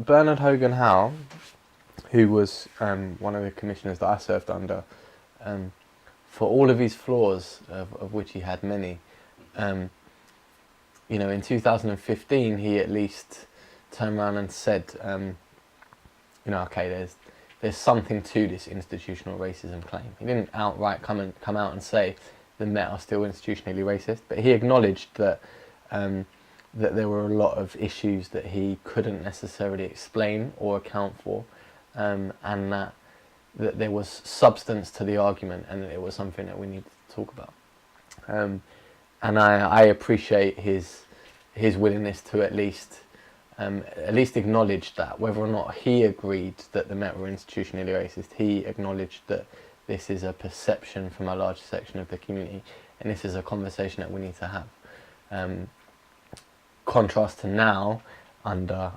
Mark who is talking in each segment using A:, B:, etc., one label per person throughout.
A: Bernard Hogan-Howe, who was one of the commissioners that I served under, for all of his flaws, of which he had many, you know, in 2015 he at least turned around and said, you know, okay, there's something to this institutional racism claim. He didn't outright come out and say the Met are still institutionally racist, but he acknowledged that that there were a lot of issues that he couldn't necessarily explain or account for, and that there was substance to the argument, and that it was something that we needed to talk about. And I appreciate his willingness to at least acknowledge that. Whether or not he agreed that the Met were institutionally racist, he acknowledged that this is a perception from a large section of the community, and this is a conversation that we need to have. Contrast to now, under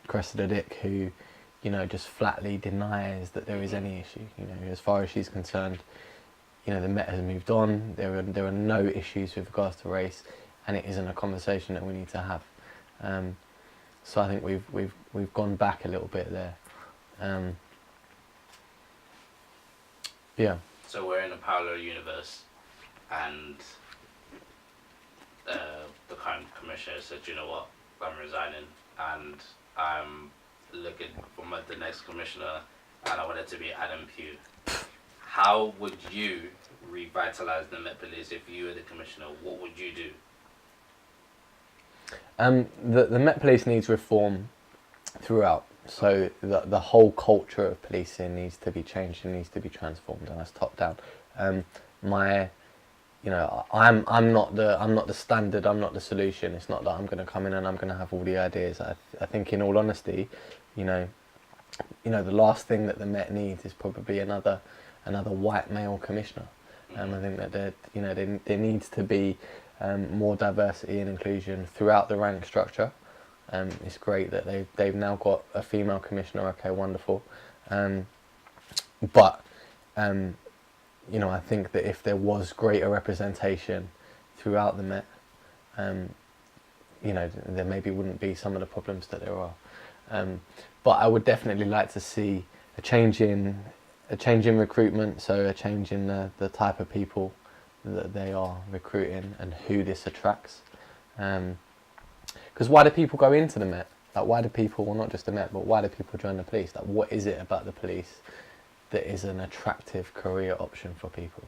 A: Cressida Dick, who, you know, just flatly denies that there is any issue. You know, as far as she's concerned, you know, the Met has moved on. There are no issues with regards to race, and it isn't a conversation that we need to have. So I think we've gone back a little bit there. Yeah.
B: So we're in a parallel universe, and the current commissioner said, you know what, I'm resigning, and I'm looking for the next commissioner, and I want it to be Adam Pugh. How would you revitalise the Met Police if you were the commissioner? What would you do?
A: The Met Police needs reform throughout. So the whole culture of policing needs to be changed and needs to be transformed, and that's top down. You know, I'm not the standard. I'm not the solution. It's not that I'm going to come in and I'm going to have all the ideas. I think, in all honesty, you know, the last thing that the Met needs is probably another white male commissioner. I think that there needs to be more diversity and inclusion throughout the rank structure. It's great that they've now got a female commissioner. Okay, wonderful. But you know, I think that if there was greater representation throughout the Met, you know, there maybe wouldn't be some of the problems that there are. But I would definitely like to see a change in recruitment, so a change in the type of people that they are recruiting and who this attracts. Because why do people go into the Met? Like, why do people, well, not just the Met, but why do people join the police? Like, what is it about the police that is an attractive career option for people?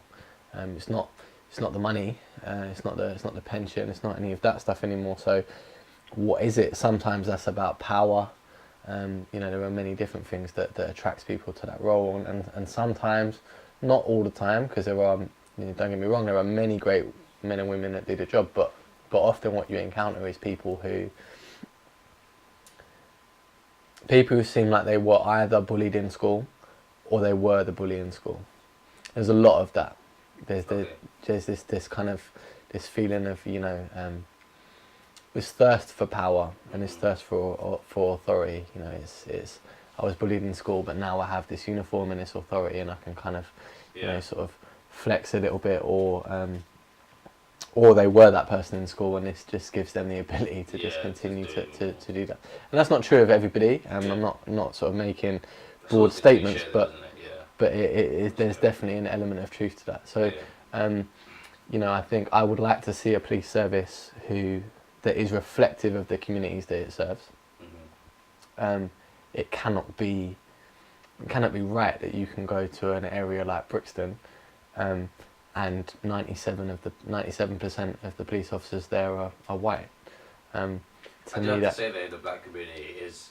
A: It's not the money, it's not the pension, it's not any of that stuff anymore. So what is it? Sometimes that's about power. You know, there are many different things that attracts people to that role, and sometimes, not all the time, because there are, you know, don't get me wrong, there are many great men and women that do the job, but often what you encounter is people who seem like they were either bullied in school or they were the bully in school. There's a lot of that. There's this kind of this feeling of, you know, this thirst for power and this thirst for authority. You know, it's I was bullied in school, but now I have this uniform and this authority, and I can kind of, you know, sort of flex a little bit, or they were that person in school, and this just gives them the ability to just continue to do that. And that's not true of everybody. I'm not sort of making broad statements, but there's definitely an element of truth to that. So, you know, I think I would like to see a police service that is reflective of the communities that it serves. It cannot be right that you can go to an area like Brixton, and 97% of the police officers there are white.
B: I do have to say that the black community is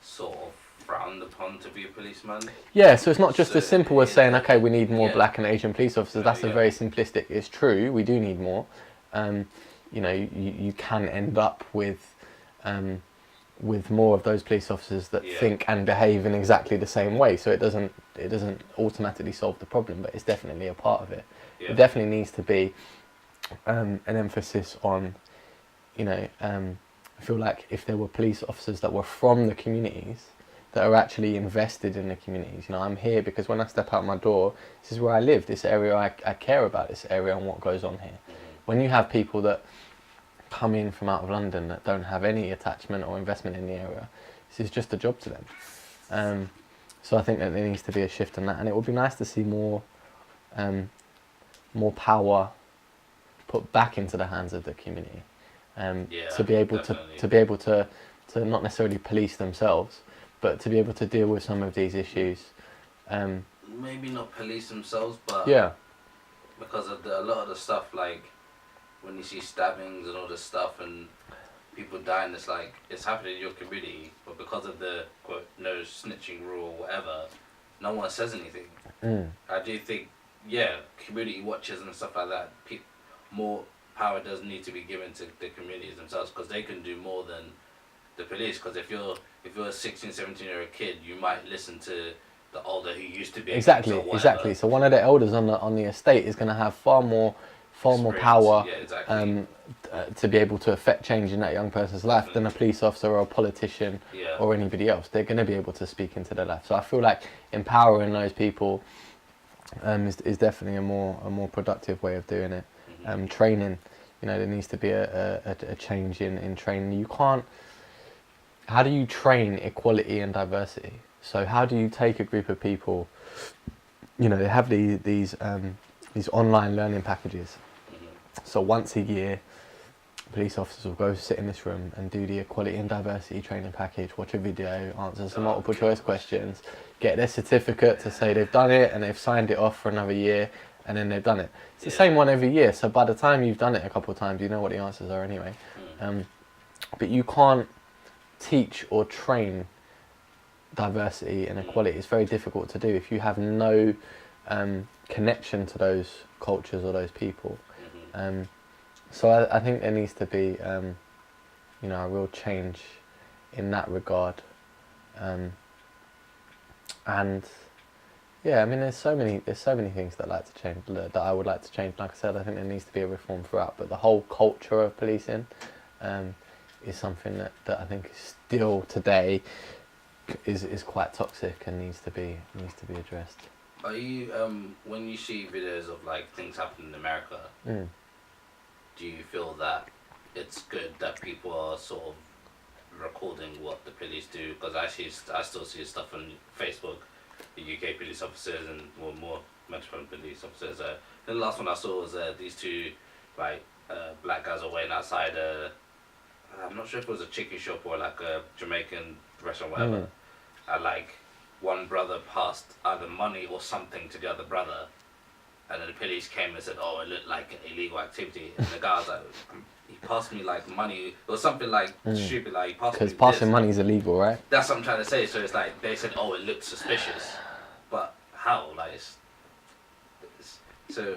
B: sort of frowned upon to be a policeman.
A: Yeah, so it's not just as simple as saying, okay, we need more black and Asian police officers. That's a very simplistic. It's true, we do need more. You know, you can end up with more of those police officers that think and behave in exactly the same way. So it doesn't automatically solve the problem, but it's definitely a part of it. There definitely needs to be an emphasis on, you know, I feel like if there were police officers that were from the communities, that are actually invested in the communities. You know, I'm here because when I step out my door, this is where I live, this area I care about, this area and what goes on here. When you have people that come in from out of London that don't have any attachment or investment in the area, This is just a job to them. So I think that there needs to be a shift in that, and it would be nice to see more power put back into the hands of the community, to be able to not necessarily police themselves, but to be able to deal with some of these issues.
B: Maybe not police themselves, but because of a lot of the stuff, like when you see stabbings and all this stuff and people dying, it's like it's happening in your community, but because of the quote no snitching rule or whatever, no one says anything. I do think community watches and stuff like that, more power does need to be given to the communities themselves, because they can do more than the police. Because if you're a 16, 17-year-old kid, you might listen to the older who used to be
A: exactly. So one of the elders on the estate is going to have far more power to be able to affect change in that young person's life than a police officer or a politician or anybody else. They're going to be able to speak into their life. So I feel like empowering those people is definitely a more productive way of doing it. Training, there needs to be a change in training. You can't. How do you train equality and diversity? So how do you take a group of people? They have these online learning packages. So once a year, police officers will go sit in this room and do the equality and diversity training package, watch a video, answer some multiple choice questions, get their certificate to say they've done it and they've signed it off for another year, and then they've done it. It's the same one every year, so by the time you've done it a couple of times, you know what the answers are anyway. But you can't teach or train diversity and equality. It's very difficult to do if you have no connection to those cultures or those people. So I think there needs to be a real change in that regard. And there's so many things that I would like to change. Like I said, I think there needs to be a reform throughout, but the whole culture of policing is something that I think is still today is quite toxic and needs to be addressed.
B: Are you when you see videos of like things happening in America, do you feel that it's good that people are sort of recording what the police do? Because I still see stuff on Facebook, the UK police officers and more Metropolitan Police Officers. The last one I saw was these two black guys are waiting outside I'm not sure if it was a chicken shop or like a Jamaican restaurant or whatever. And like one brother passed either money or something to the other brother, and then the police came and said, "Oh, it looked like an illegal activity." And the guy was like, "He passed me like money or something like stupid, like he passed me."
A: Because passing money is illegal, right?
B: That's what I'm trying to say. So it's like they said, "Oh, it looked suspicious," but how? Like, so.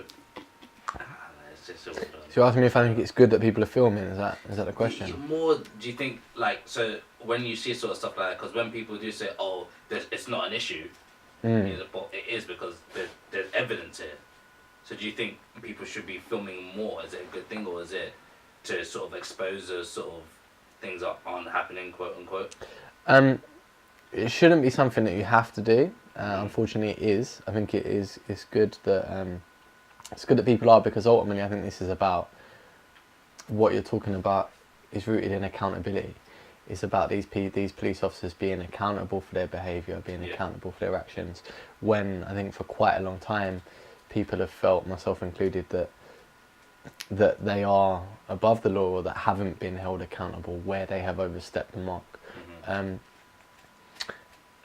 B: So
A: you're asking me if I think it's good that people are filming? Is that the question?
B: More, do you think so when you see sort of stuff like that? Because when people do say, "Oh, it's not an issue," it is because there's evidence here. So do you think people should be filming more? Is it a good thing, or is it to sort of expose those sort of things that aren't happening, quote unquote?
A: It shouldn't be something that you have to do. Unfortunately, it is. I think it is. It's good that. It's good that people are, because ultimately I think this is about what you're talking about is rooted in accountability. It's about these police officers being accountable for their behaviour, being accountable for their actions. When I think for quite a long time, people have felt, myself included, that they are above the law or that haven't been held accountable where they have overstepped the mark.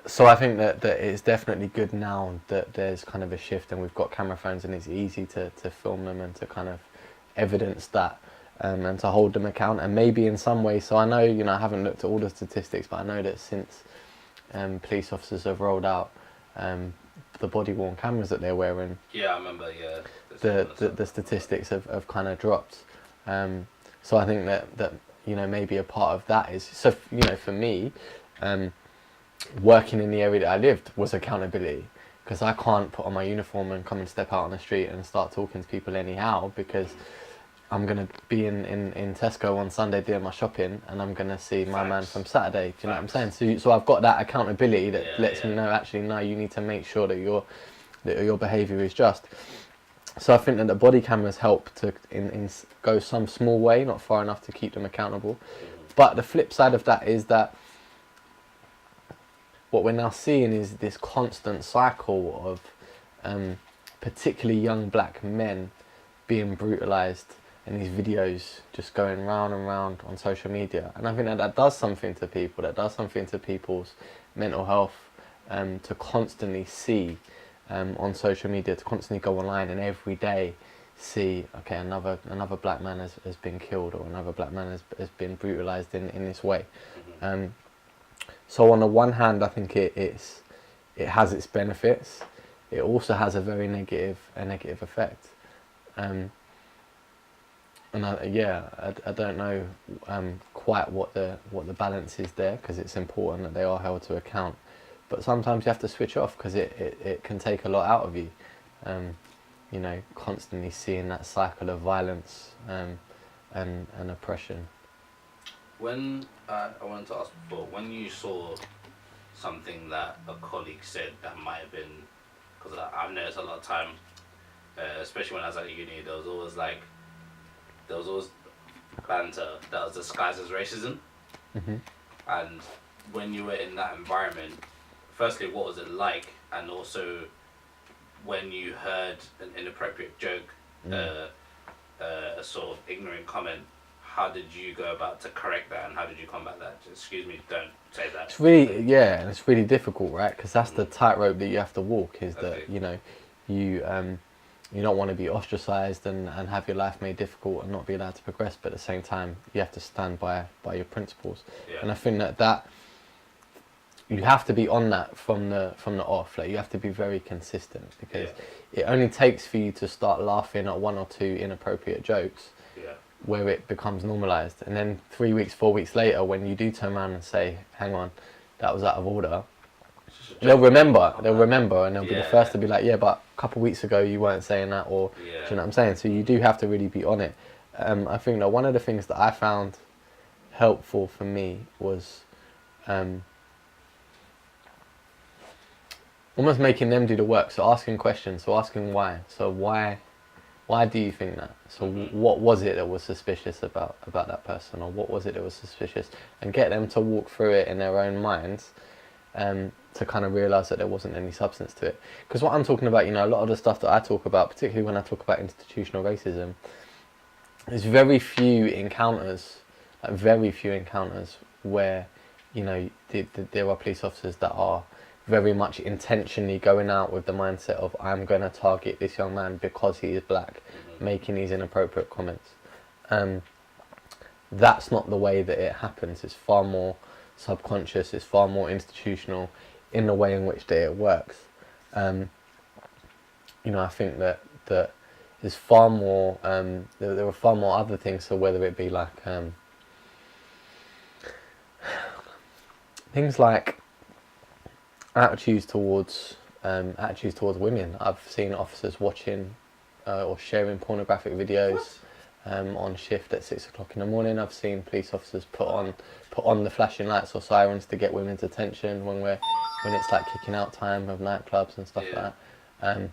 A: So I think that it's definitely good now that there's kind of a shift and we've got camera phones and it's easy to film them and to kind of evidence that and to hold them account, and maybe in some ways. So I know, I haven't looked at all the statistics, but I know that since police officers have rolled out the body-worn cameras that they're wearing,
B: I remember,
A: the statistics have kind of dropped. So I think that maybe a part of that is, so for me, working in the area that I lived was accountability, because I can't put on my uniform and come and step out on the street and start talking to people anyhow, because I'm going to be in Tesco on Sunday doing my shopping and I'm going to see my man from Saturday. Do you know what I'm saying? So I've got that accountability that lets me know, actually, no, you need to make sure that your behaviour is just. So I think that the body cameras help to go some small way, not far enough to keep them accountable. But the flip side of that is that what we're now seeing is this constant cycle of particularly young black men being brutalised, and these videos just going round and round on social media. And I think that does something to people, that does something to people's mental health, to constantly see on social media, to constantly go online and every day see, okay, another black man has been killed, or another black man has been brutalised in this way. So on the one hand, I think it has its benefits. It also has a very negative effect. And I don't know quite what the balance is there, because it's important that they are held to account. But sometimes you have to switch off, because it can take a lot out of you. You know, constantly seeing that cycle of violence and oppression.
B: When I wanted to ask before, when you saw something that a colleague said that might have been, because I've noticed a lot of time, especially when I was at uni, there was always banter that was disguised as racism. And when you were in that environment, firstly, what was it like? And also, when you heard an inappropriate joke, a sort of ignorant comment, how did you go about to correct that, and how did you combat that? Excuse me, don't say that.
A: It's really, yeah, and it's really difficult, right? Because that's the tightrope that you have to walk, is that, you know, you don't want to be ostracized and have your life made difficult and not be allowed to progress, but at the same time, you have to stand by your principles. And I think that you have to be on that from the off. Like, you have to be very consistent, because it only takes for you to start laughing at one or two inappropriate jokes where it becomes normalized, and then 3 weeks, 4 weeks later, when you do turn around and say, hang on, that was out of order, they'll remember, and they'll be the first to be like, yeah, but a couple of weeks ago you weren't saying that, or do you know what I'm saying? So you do have to really be on it. I think that one of the things that I found helpful for me was almost making them do the work. So asking questions, so asking why. So why do you think that? So what was it that was suspicious about that person, or what was it that was suspicious? And get them to walk through it in their own minds, to kind of realise that there wasn't any substance to it. Because what I'm talking about, you know, a lot of the stuff that I talk about, particularly when I talk about institutional racism, there's very few encounters where, you know, there are police officers that are very much intentionally going out with the mindset of, I'm going to target this young man because he is black, making these inappropriate comments. That's not the way that it happens. It's far more subconscious, it's far more institutional in the way in which it works. You know, I think that there's far more, there are far more other things, so whether it be like things like attitudes towards women. I've seen officers watching or sharing pornographic videos on shift at 6 o'clock in the morning. I've seen police officers put on the flashing lights or sirens to get women's attention when it's like kicking out time of nightclubs and stuff like that.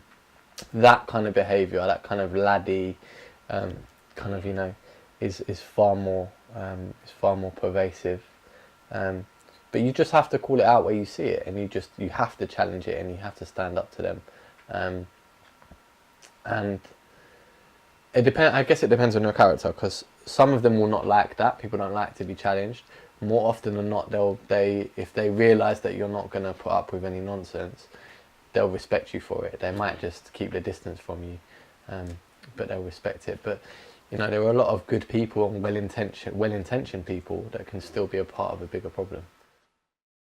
A: That kind of behaviour, that kind of laddie, kind of, you know, is far more pervasive. But you just have to call it out where you see it, and you have to challenge it, and you have to stand up to them. And I guess it depends on your character, because some of them will not like that. People don't like to be challenged. More often than not, if they realise that you're not going to put up with any nonsense, they'll respect you for it. They might just keep the distance from you, but they'll respect it. But you know, there are a lot of good people and well-intentioned people that can still be a part of a bigger problem.